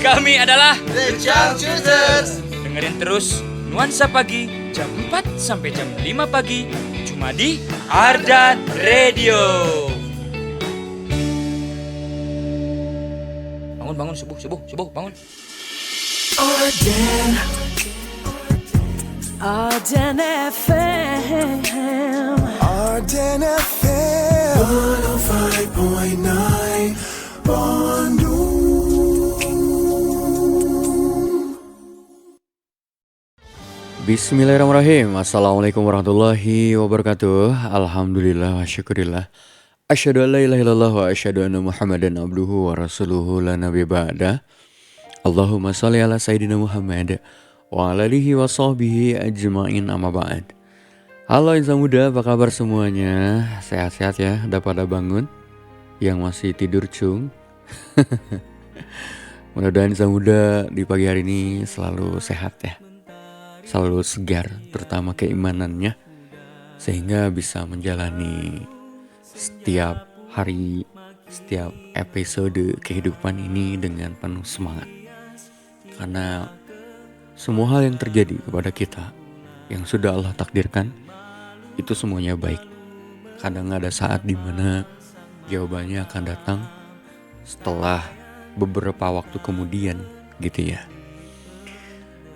Kami adalah The Changchusers. dengerin terus Nuansa Pagi jam 4 sampai jam 5 pagi cuma di Ardan Radio. Bangun subuh bangun. Ardan FM. Ardan FM 105.9 Bandung. Bismillahirrahmanirrahim. Assalamualaikum warahmatullahi wabarakatuh. Alhamdulillah wa syukurillah. Asyhadu an la ilaha illallah wa asyhadu anna Muhammadan abduhu wa rasuluhu la nabiyya ba'da. Allahumma shalli ala sayyidina Muhammad wa ala alihi wa sahbihi ajma'in amma ba'd. Halo insan muda, apa kabar semuanya? Sehat-sehat ya? Udah pada bangun? Yang masih tidur cung? Mudah-mudahan insan muda di pagi hari ini selalu sehat ya, selalu segar, terutama keimanannya, sehingga bisa menjalani setiap hari, setiap episode kehidupan ini dengan penuh semangat. Karena semua hal yang terjadi kepada kita, yang sudah Allah takdirkan, itu semuanya baik. Kadang ada saat dimana jawabannya akan datang setelah beberapa waktu kemudian gitu ya.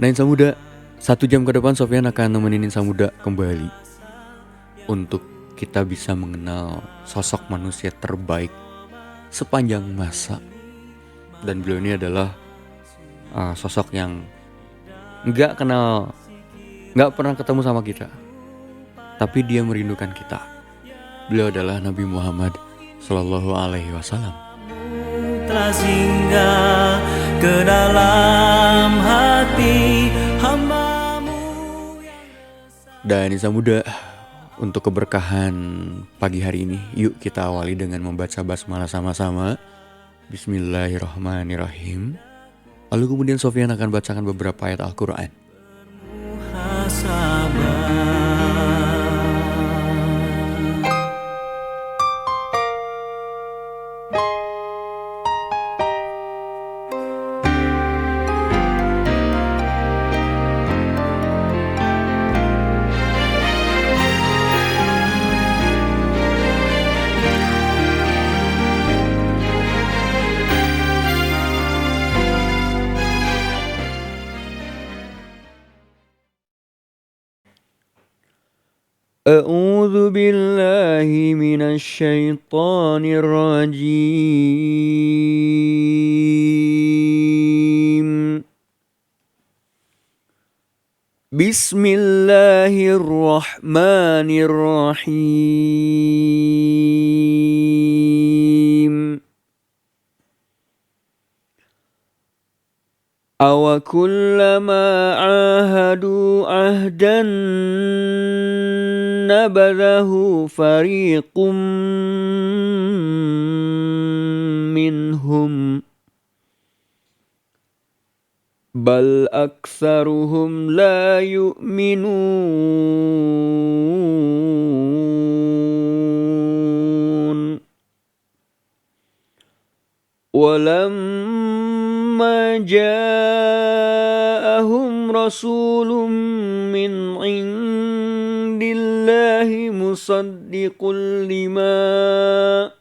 Nah insan muda, 1 jam ke depan Sofyan akan nemenin insan muda kembali untuk kita bisa mengenal sosok manusia terbaik sepanjang masa. Dan beliau ini adalah sosok yang gak pernah ketemu sama kita, tapi dia merindukan kita. Beliau adalah Nabi Muhammad Sallallahu Alaihi Wasallam. Telah singgah ke dalam hati hamba-Mu. Dan insan muda, untuk keberkahan pagi hari ini, yuk kita awali dengan membaca basmalah sama-sama. Bismillahirrahmanirrahim. Lalu kemudian Sofyan akan bacakan beberapa ayat Al-Quran. A'udzu billahi minasy syaithanir rajim. Bismillahirrahmanirrahim. Awa kullama ahadu ahdan nabadahu fariqum minhum bal aktsaruhum la yu'minun. Walamma ja'ahum rasulun min indillahi musaddiqul lima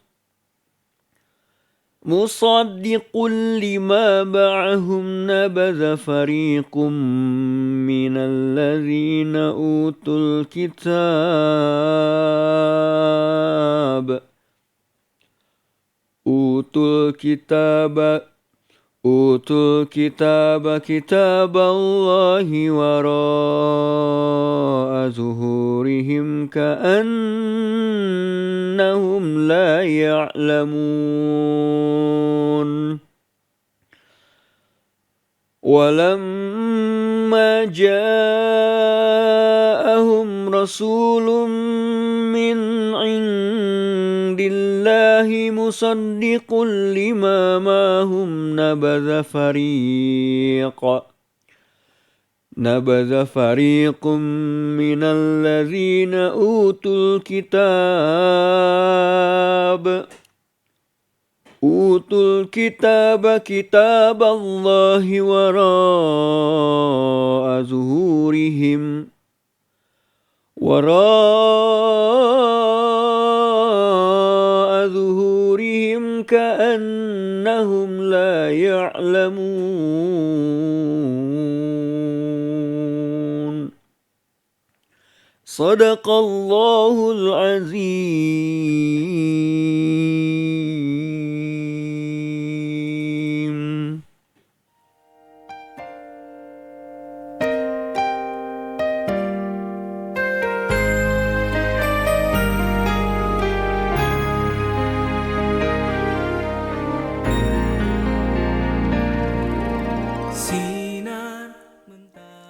ba'ahum nabadha fariqum minalladzina utul kitaba kitaballahi wara'a zuhurihim ka'annahum la ya'lamun. Walamma ja'ahum rasulun min indillahi musaddiqul lima ma'hum nabadha fariqum minalladzina utul kitab Utul kitaba kitaballahi wara'a zuhurihim ka'annahum la ya'lamun. Sadaqallahul azim.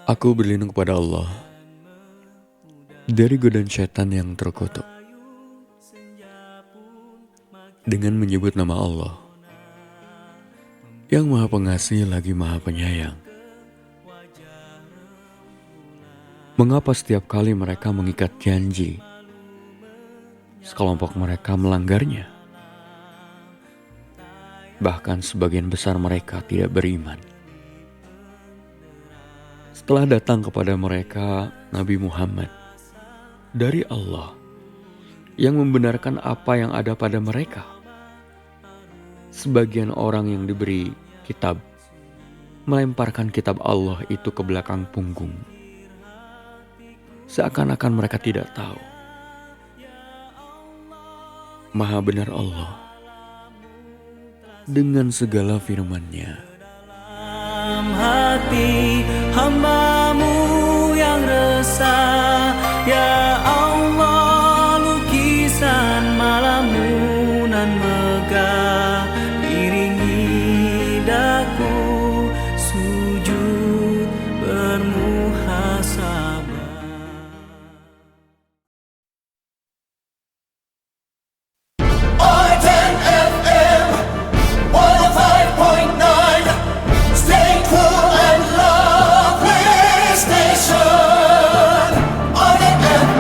Aku berlindung kepada Allah dari godaan syaitan yang terkutuk dengan menyebut nama Allah yang Maha Pengasih lagi Maha Penyayang. Mengapa setiap kali mereka mengikat janji, sekelompok mereka melanggarnya? Bahkan sebagian besar mereka tidak beriman. Setelah datang kepada mereka Nabi Muhammad dari Allah yang membenarkan apa yang ada pada mereka, sebagian orang yang diberi kitab melemparkan kitab Allah itu ke belakang punggung, seakan-akan mereka tidak tahu. Maha benar Allah dengan segala firman-Nya. Hati hamba-Mu yang resah, ya Allah, lukisan malammu nan megah, iringi daku sujud bermuhasabah. Arden FM 105.9, stay cool and lovely station. Arden FM.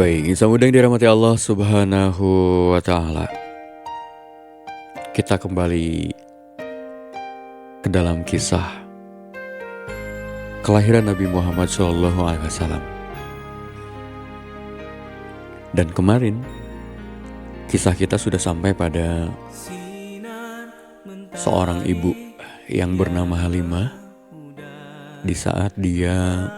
Baik, insan muda yang dirahmati Allah Subhanahu wa Ta'ala, kita kembali ke dalam kisah kelahiran Nabi Muhammad SAW. Dan kemarin kisah kita sudah sampai pada seorang ibu yang bernama Halimah di saat dia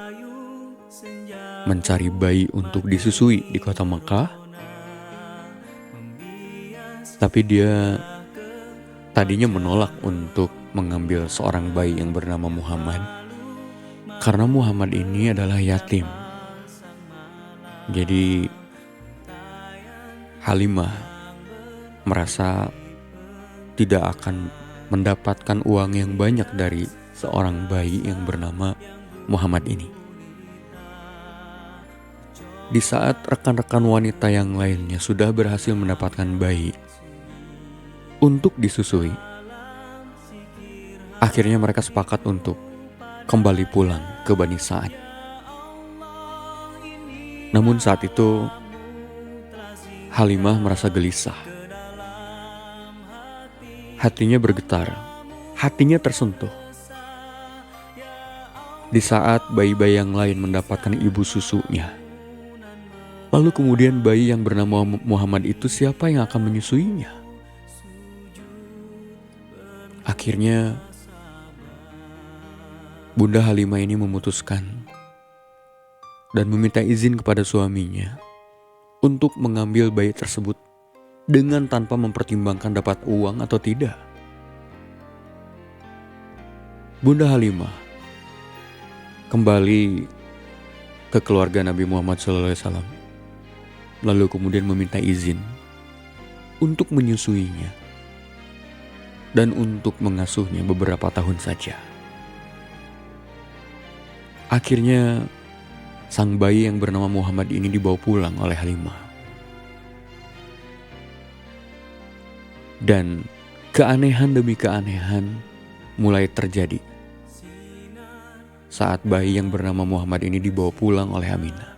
mencari bayi untuk disusui di kota Mekah. Tapi dia tadinya menolak untuk mengambil seorang bayi yang bernama Muhammad, karena Muhammad ini adalah yatim. Jadi Halimah merasa tidak akan mendapatkan uang yang banyak dari seorang bayi yang bernama Muhammad ini. Di saat rekan-rekan wanita yang lainnya sudah berhasil mendapatkan bayi untuk disusui, akhirnya mereka sepakat untuk kembali pulang ke Bani Sa'ad. Namun saat itu Halimah merasa gelisah. Hatinya bergetar, hatinya tersentuh. Di saat bayi-bayi yang lain mendapatkan ibu susunya, lalu kemudian bayi yang bernama Muhammad itu siapa yang akan menyusuinya? Akhirnya Bunda Halimah ini memutuskan dan meminta izin kepada suaminya untuk mengambil bayi tersebut dengan tanpa mempertimbangkan dapat uang atau tidak. Bunda Halimah kembali ke keluarga Nabi Muhammad SAW, lalu kemudian meminta izin untuk menyusuinya dan untuk mengasuhnya beberapa tahun saja. Akhirnya sang bayi yang bernama Muhammad ini dibawa pulang oleh Halimah. Dan keanehan demi keanehan mulai terjadi. saat bayi yang bernama Muhammad ini dibawa pulang oleh Aminah.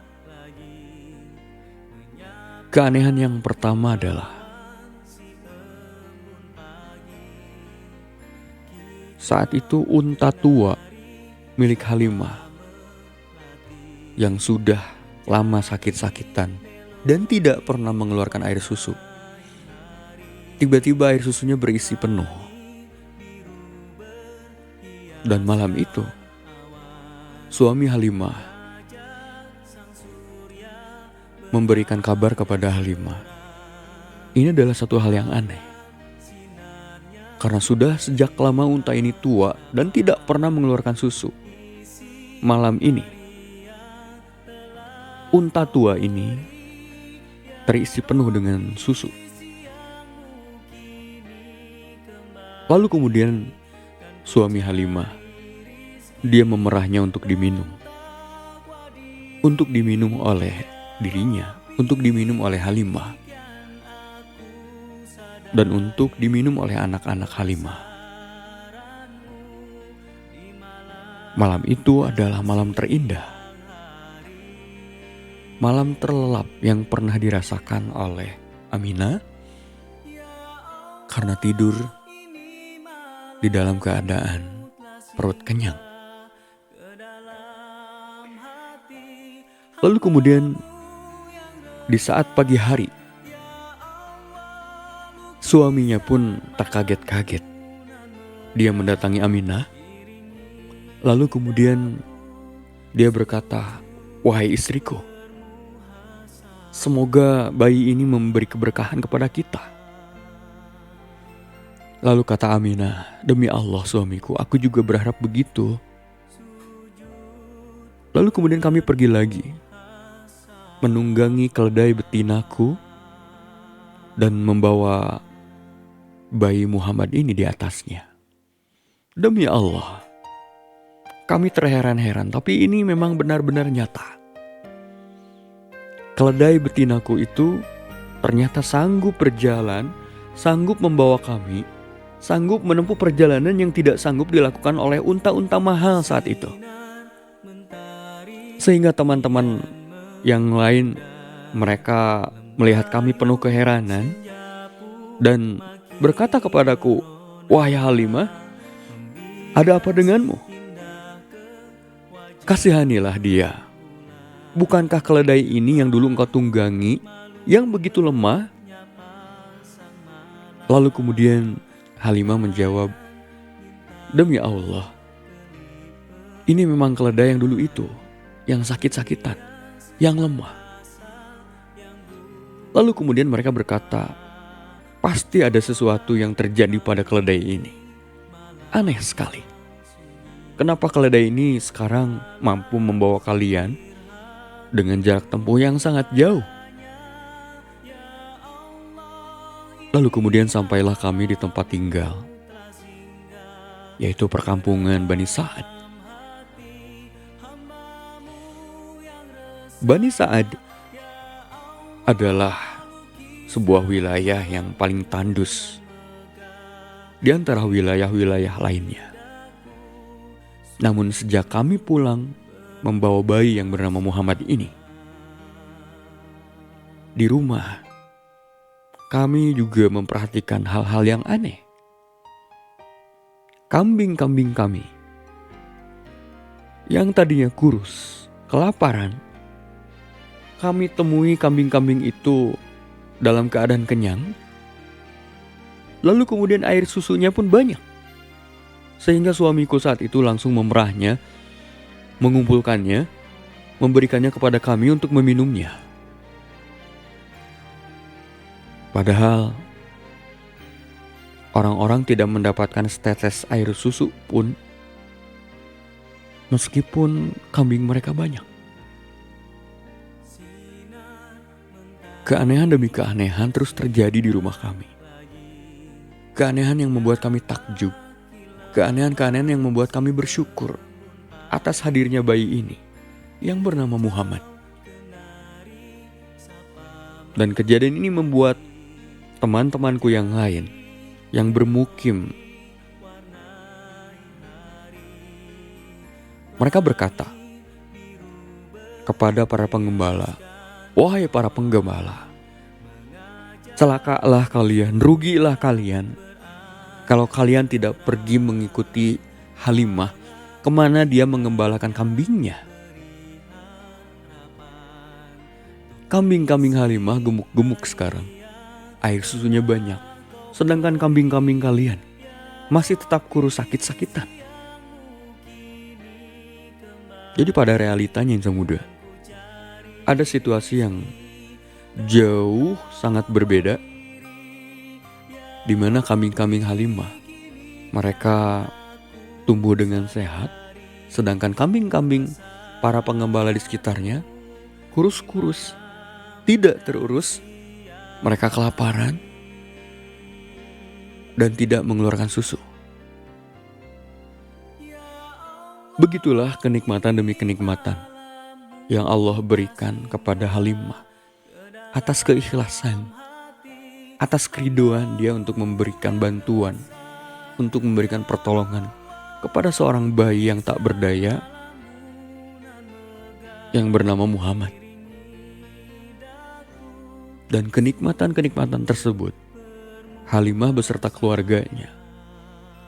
Keanehan yang pertama adalah saat itu unta tua milik Halimah yang sudah lama sakit-sakitan dan tidak pernah mengeluarkan air susu, tiba-tiba air susunya berisi penuh. Dan malam itu suami Halimah memberikan kabar kepada Halimah. Ini adalah satu hal yang aneh, karena sudah sejak lama unta ini tua dan tidak pernah mengeluarkan susu. Malam ini unta tua ini terisi penuh dengan susu. Lalu kemudian suami Halimah, dia memerahnya untuk diminum. Untuk diminum oleh dirinya, untuk diminum oleh Halimah, dan untuk diminum oleh anak-anak Halimah. Malam itu adalah malam terindah, malam terlelap yang pernah dirasakan oleh Aminah karena tidur di dalam keadaan perut kenyang. Lalu kemudian di saat pagi hari, suaminya pun terkaget-kaget. Dia mendatangi Aminah, lalu kemudian dia berkata, "Wahai istriku, semoga bayi ini memberi keberkahan kepada kita." Lalu kata Aminah, "Demi Allah suamiku, aku juga berharap begitu." Lalu kemudian kami pergi lagi, menunggangi keledai betinaku dan membawa bayi Muhammad ini di atasnya. Demi Allah, kami terheran-heran, tapi ini memang benar-benar nyata. Keledai betinaku itu ternyata sanggup berjalan, sanggup membawa kami, sanggup menempuh perjalanan yang tidak sanggup dilakukan oleh unta-unta mahal saat itu. Sehingga teman-teman yang lain, mereka melihat kami penuh keheranan dan berkata kepadaku, "Wahai Halimah, ada apa denganmu? Kasihanilah dia. Bukankah keledai ini yang dulu engkau tunggangi, yang begitu lemah?" Lalu kemudian Halimah menjawab, "Demi Allah, ini memang keledai yang dulu itu, yang sakit-sakitan, yang lemah." Lalu kemudian mereka berkata, "Pasti ada sesuatu yang terjadi pada keledai ini. Aneh sekali. Kenapa keledai ini sekarang mampu membawa kalian dengan jarak tempuh yang sangat jauh?" Lalu kemudian sampailah kami di tempat tinggal, yaitu perkampungan Bani Sa'ad. Bani Sa'ad adalah sebuah wilayah yang paling tandus di antara wilayah-wilayah lainnya. Namun sejak kami pulang membawa bayi yang bernama Muhammad ini, di rumah kami juga memperhatikan hal-hal yang aneh. Kambing-kambing kami yang tadinya kurus, kelaparan, kami temui kambing-kambing itu dalam keadaan kenyang. Lalu kemudian air susunya pun banyak. Sehingga suamiku saat itu langsung memerahnya, mengumpulkannya, memberikannya kepada kami untuk meminumnya. Padahal orang-orang tidak mendapatkan setetes air susu pun, meskipun kambing mereka banyak. Keanehan demi keanehan terus terjadi di rumah kami. Keanehan yang membuat kami takjub. Keanehan-keanehan yang membuat kami bersyukur atas hadirnya bayi ini yang bernama Muhammad. Dan kejadian ini membuat teman-temanku yang lain yang bermukim Mereka berkata kepada para penggembala, "Wahai para penggembala, celakalah kalian, rugilah kalian kalau kalian tidak pergi mengikuti Halimah kemana dia mengembalakan kambingnya. Kambing-kambing Halimah gemuk-gemuk sekarang, air susunya banyak, sedangkan kambing-kambing kalian masih tetap kurus sakit-sakitan." Jadi pada realitanya yang muda, ada situasi yang jauh sangat berbeda, di mana kambing-kambing Halimah mereka tumbuh dengan sehat, sedangkan kambing-kambing para pengembala di sekitarnya kurus-kurus, tidak terurus, mereka kelaparan dan tidak mengeluarkan susu. Begitulah kenikmatan demi kenikmatan yang Allah berikan kepada Halimah atas keikhlasan, atas keridoan dia untuk memberikan bantuan, untuk memberikan pertolongan kepada seorang bayi yang tak berdaya yang bernama Muhammad. Dan kenikmatan-kenikmatan tersebut Halimah beserta keluarganya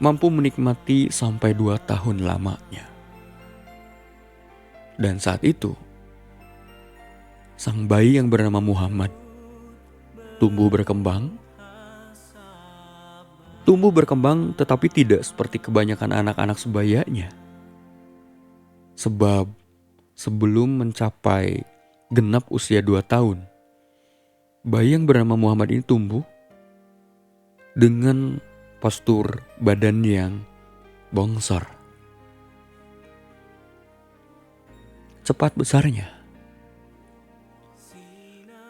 mampu menikmati sampai 2 tahun lamanya. Dan saat itu sang bayi yang bernama Muhammad tumbuh berkembang tetapi tidak seperti kebanyakan anak-anak sebayanya. Sebab sebelum mencapai genap usia 2 tahun, bayi yang bernama Muhammad ini tumbuh dengan postur badan yang bongsor, cepat besarnya.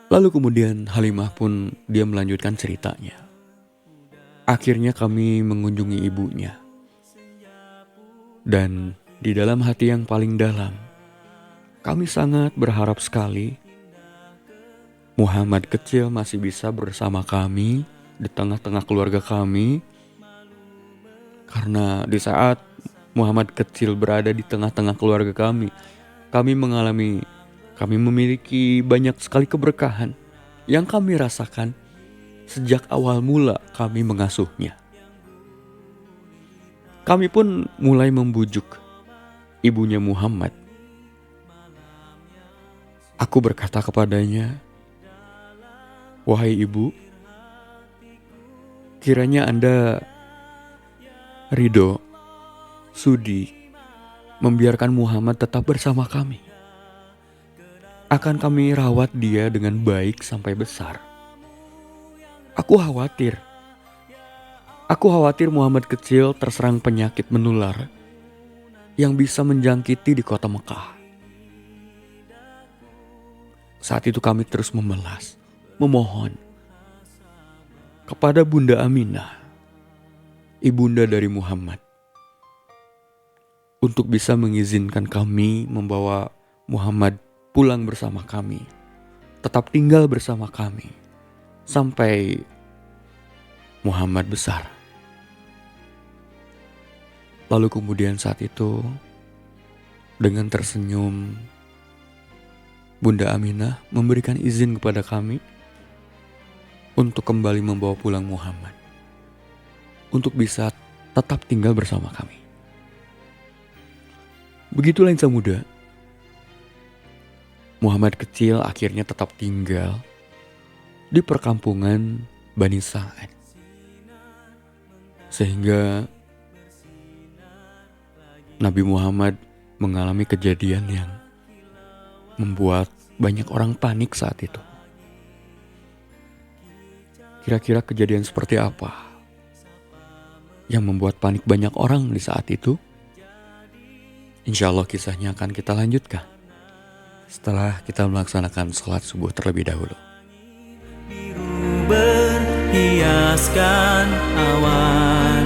Lalu kemudian Halimah pun dia melanjutkan ceritanya. Akhirnya kami mengunjungi ibunya. Dan di dalam hati yang paling dalam, kami sangat berharap sekali Muhammad kecil masih bisa bersama kami di tengah-tengah keluarga kami. Karena di saat Muhammad kecil berada di tengah-tengah keluarga kami memiliki banyak sekali keberkahan yang kami rasakan sejak awal mula kami mengasuhnya. Kami pun mulai membujuk ibunya Muhammad. Aku berkata kepadanya, "Wahai ibu, kiranya Anda ridho, sudi membiarkan Muhammad tetap bersama kami. Akan kami rawat dia dengan baik sampai besar. Aku khawatir Muhammad kecil terserang penyakit menular yang bisa menjangkiti di kota Mekah." Saat itu kami terus memohon kepada Bunda Aminah, ibunda dari Muhammad, untuk bisa mengizinkan kami membawa Muhammad pulang bersama kami, tetap tinggal bersama kami sampai Muhammad besar. Lalu kemudian saat itu dengan tersenyum Bunda Aminah memberikan izin kepada kami untuk kembali membawa pulang Muhammad, untuk bisa tetap tinggal bersama kami. Begitulah insan muda, Muhammad kecil akhirnya tetap tinggal di perkampungan Bani Sa'ad. Sehingga Nabi Muhammad mengalami kejadian yang membuat banyak orang panik saat itu. Kira-kira kejadian seperti apa yang membuat panik banyak orang di saat itu? Insya Allah kisahnya akan kita lanjutkan setelah kita melaksanakan sholat subuh terlebih dahulu. Biru berhiaskan awan,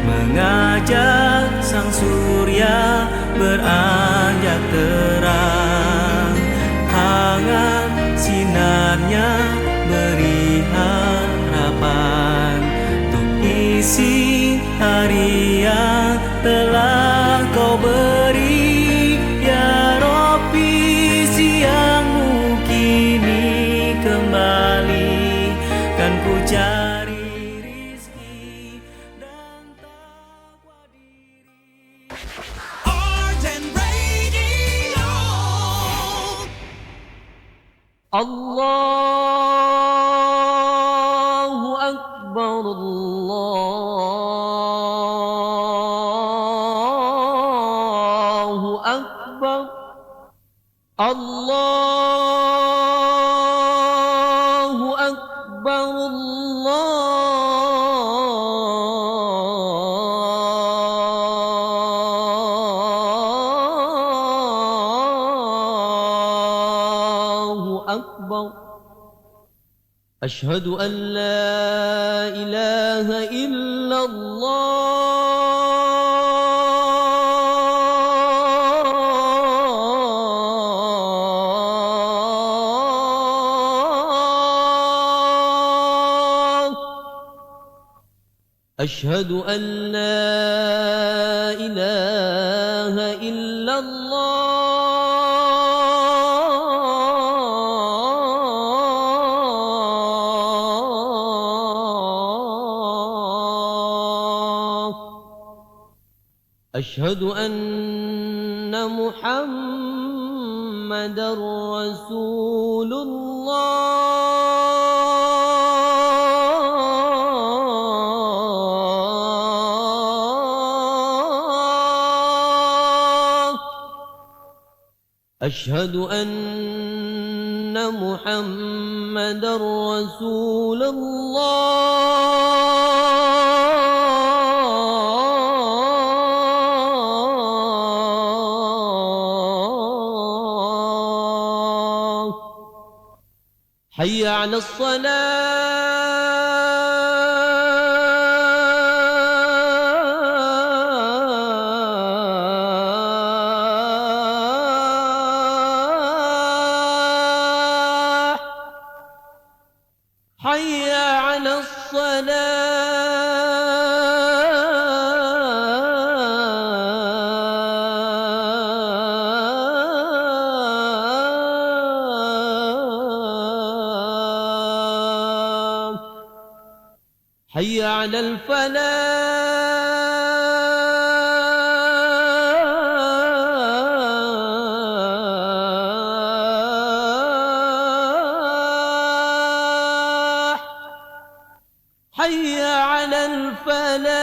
mengajak sang surya beranjak terang. Hangat sinarnya beri harapan untuk isi hari yang telah kau beri. الله أكبر الله أكبر الله أكبر الله أكبر أشهد أن لا إله إلا الله أشهد أن لا إله إلا الله أشهد أن محمدا رسول الله أشهد أن محمدا رسول الله حي على الصلاة حي على الصلاة حي على الفلاح حي على الفلاح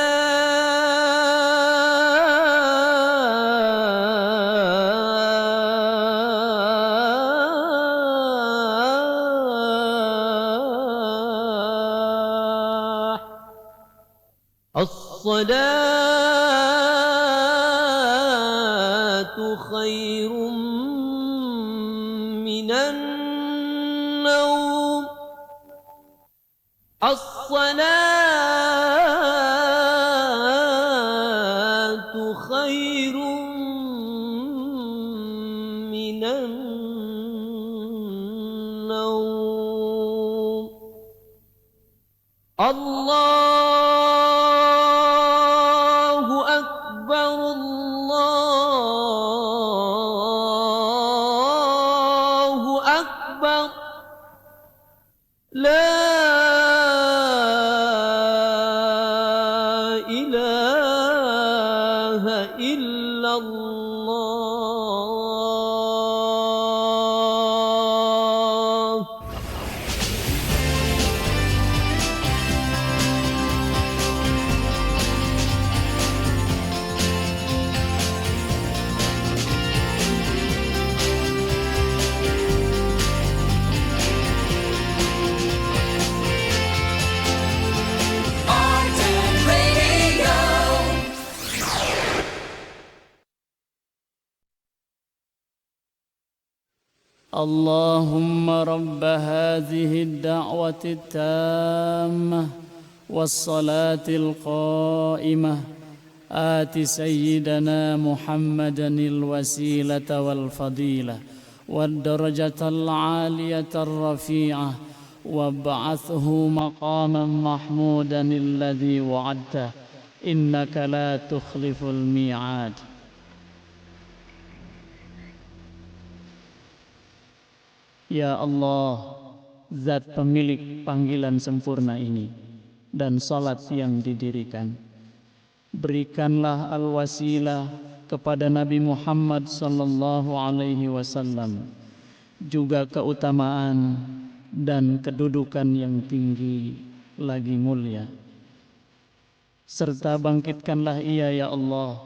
الصلاة خير من النوم الصلاة خير من النوم الله أكبر الله أكبر لا إله إلا الله Arden Radio. اللهم رب هذه الدعوة التامة والصلاة القائمة آت سيدنا محمدا الوسيلة والفضيلة والدرجة العالية الرفيعة وابعثه مقاما محمودا الذي وعدته إنك لا تخلف الميعاد. Ya Allah, Zat pemilik panggilan sempurna ini dan salat yang didirikan, berikanlah al-wasilah kepada Nabi Muhammad sallallahu alaihi wasallam juga keutamaan dan kedudukan yang tinggi lagi mulia. Serta bangkitkanlah ia ya Allah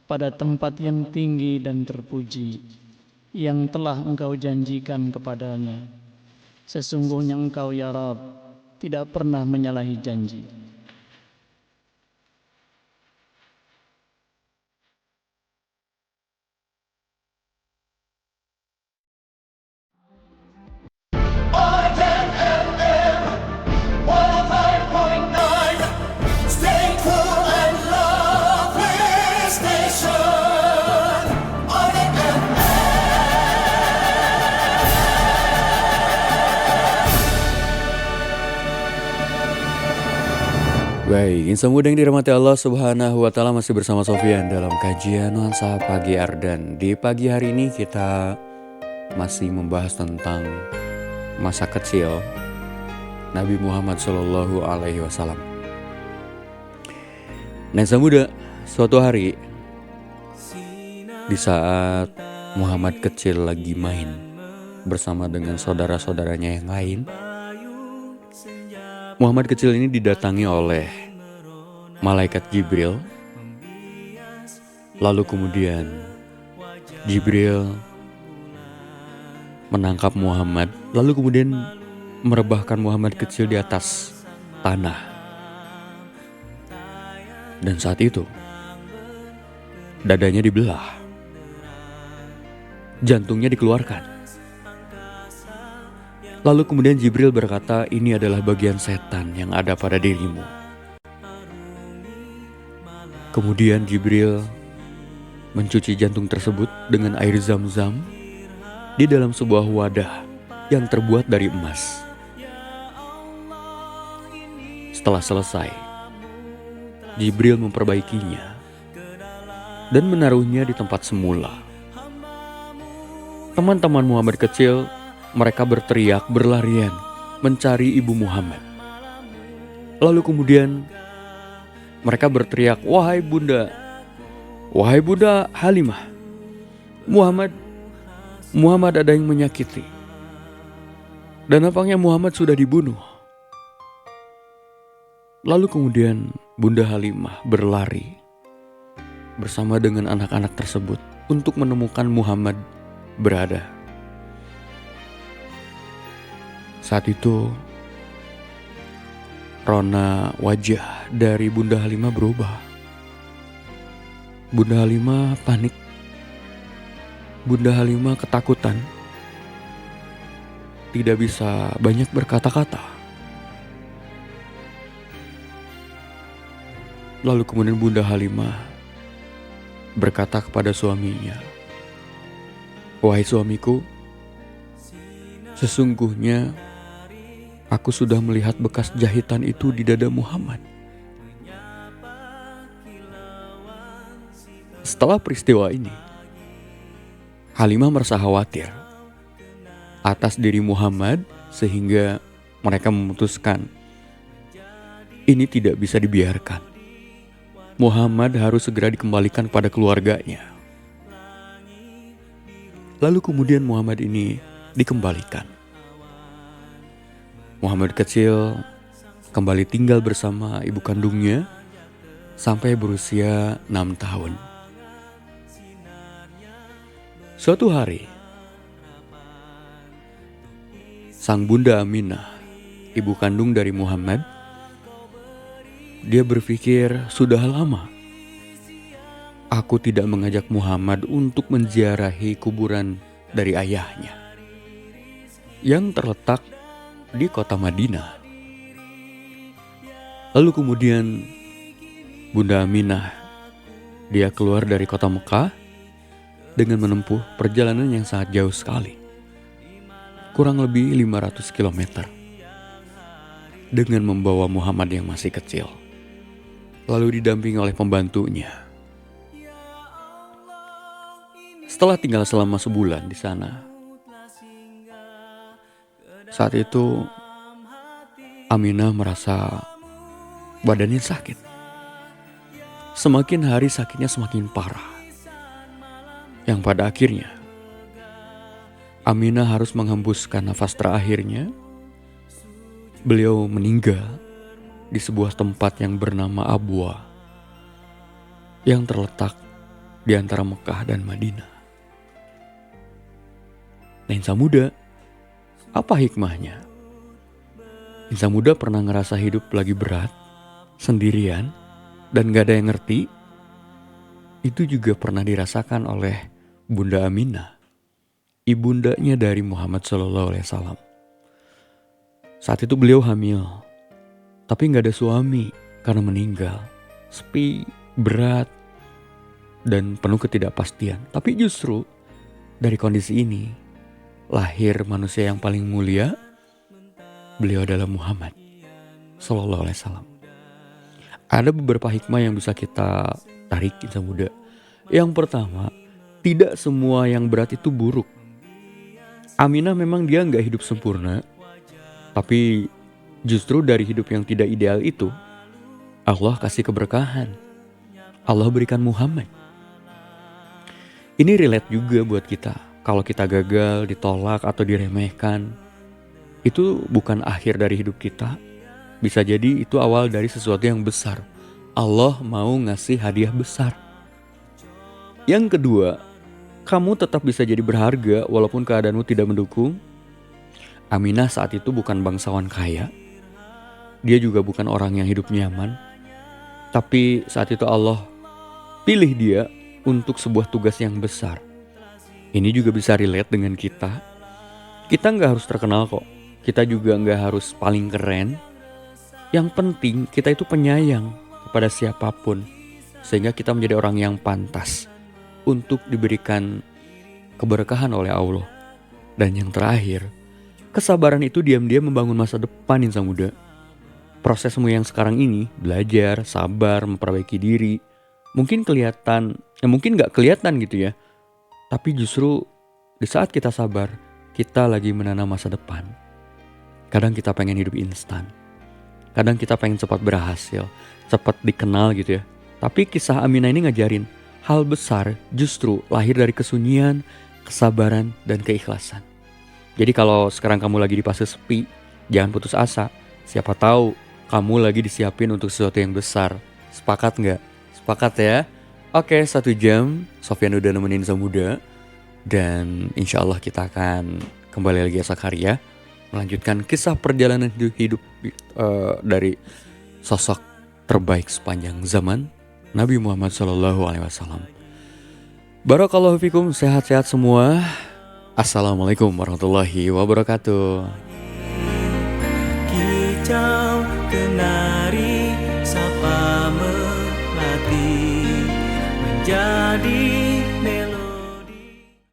pada tempat yang tinggi dan terpuji yang telah Engkau janjikan kepadanya. Sesungguhnya Engkau ya Rabb tidak pernah menyalahi janji. Arden FM 105.9. Stay cool and lovely station. Arden FM. Baik, insan muda yang dirahmati Allah Subhanahu wa Ta'ala, masih bersama Sofian dalam kajian Nuansa Pagi Ardan. Di pagi hari ini kita masih membahas tentang masa kecil Nabi Muhammad Shallallahu Alaihi Wasallam. Nah, insan muda, suatu hari di saat Muhammad kecil lagi main bersama dengan saudara-saudaranya yang lain, Muhammad kecil ini didatangi oleh malaikat Jibril. Lalu kemudian Jibril menangkap Muhammad, lalu kemudian merebahkan Muhammad kecil di atas tanah. Dan saat itu dadanya dibelah, jantungnya dikeluarkan. Lalu kemudian Jibril berkata, ini adalah bagian setan yang ada pada dirimu. Kemudian Jibril mencuci jantung tersebut dengan air zam-zam di dalam sebuah wadah yang terbuat dari emas. Setelah selesai, Jibril memperbaikinya dan menaruhnya di tempat semula. Teman-teman Muhammad kecil, mereka berteriak, berlarian, mencari ibu Muhammad. Lalu kemudian mereka berteriak, wahai bunda Halimah, Muhammad ada yang menyakiti. Dan nampaknya Muhammad sudah dibunuh. Lalu kemudian Bunda Halimah berlari bersama dengan anak-anak tersebut untuk menemukan Muhammad berada. Saat itu rona wajah dari Bunda Halimah berubah. Bunda Halimah panik. Bunda Halimah ketakutan. Tidak bisa banyak berkata-kata. Lalu kemudian Bunda Halimah berkata kepada suaminya, wahai suamiku, sesungguhnya aku sudah melihat bekas jahitan itu di dada Muhammad. Setelah peristiwa ini, Halimah merasa khawatir atas diri Muhammad sehingga mereka memutuskan ini tidak bisa dibiarkan. Muhammad harus segera dikembalikan pada keluarganya. Lalu kemudian Muhammad ini dikembalikan. Muhammad kecil kembali tinggal bersama ibu kandungnya sampai berusia 6 tahun. Suatu hari, sang Bunda Aminah, ibu kandung dari Muhammad, dia berpikir, sudah lama aku tidak mengajak Muhammad untuk menziarahi kuburan dari ayahnya yang terletak di kota Madinah. Lalu kemudian Bunda Aminah, dia keluar dari kota Mekah dengan menempuh perjalanan yang sangat jauh sekali, kurang lebih 500 km, dengan membawa Muhammad yang masih kecil, lalu didampingi oleh pembantunya. Setelah tinggal selama sebulan di sana, saat itu Aminah merasa badannya sakit. Semakin hari sakitnya semakin parah, yang pada akhirnya Aminah harus menghembuskan nafas terakhirnya. Beliau meninggal di sebuah tempat yang bernama Abwa, yang terletak di antara Mekah dan Madinah. Nah, insan muda, apa hikmahnya? Insan muda pernah ngerasa hidup lagi berat, sendirian, dan gak ada yang ngerti? Itu juga pernah dirasakan oleh Bunda Aminah, ibundanya dari Muhammad SAW. Saat itu beliau hamil, tapi gak ada suami karena meninggal. Sepi, berat, dan penuh ketidakpastian. Tapi justru dari kondisi ini lahir manusia yang paling mulia. Beliau adalah Muhammad SAW. Ada beberapa hikmah yang bisa kita tarik insan muda. Yang pertama, tidak semua yang berat itu buruk. Aminah memang dia gak hidup sempurna, tapi justru dari hidup yang tidak ideal itu, Allah kasih keberkahan. Allah berikan Muhammad. Ini relate juga buat kita. Kalau kita gagal, ditolak, atau diremehkan, itu bukan akhir dari hidup kita. Bisa jadi itu awal dari sesuatu yang besar. Allah mau ngasih hadiah besar. Yang kedua, kamu tetap bisa jadi berharga walaupun keadaanmu tidak mendukung. Aminah saat itu bukan bangsawan kaya. Dia juga bukan orang yang hidup nyaman. Tapi saat itu Allah pilih dia untuk sebuah tugas yang besar. Ini juga bisa relate dengan kita. Kita gak harus terkenal kok. Kita juga gak harus paling keren. Yang penting kita itu penyayang kepada siapapun. Sehingga kita menjadi orang yang pantas untuk diberikan keberkahan oleh Allah. Dan yang terakhir, kesabaran itu diam-diam membangun masa depan insan muda. Prosesmu yang sekarang ini, belajar, sabar, memperbaiki diri, mungkin kelihatan, mungkin gak kelihatan gitu ya. Tapi justru di saat kita sabar, kita lagi menanam masa depan. Kadang kita pengen hidup instan. Kadang kita pengen cepat berhasil, cepat dikenal gitu ya. Tapi kisah Aminah ini ngajarin, hal besar justru lahir dari kesunyian, kesabaran, dan keikhlasan. Jadi kalau sekarang kamu lagi di fase sepi, jangan putus asa. Siapa tahu kamu lagi disiapin untuk sesuatu yang besar. Sepakat nggak? Sepakat ya? Oke, 1 jam Sofyan udah nemenin Semuda. Dan insya Allah kita akan kembali lagi esok hari ya. Melanjutkan kisah perjalanan hidup dari sosok terbaik sepanjang zaman, Nabi Muhammad SAW. Barakallahu fikum, sehat-sehat semua. Assalamualaikum warahmatullahi wabarakatuh. Kicau kenari sapa melati menjadi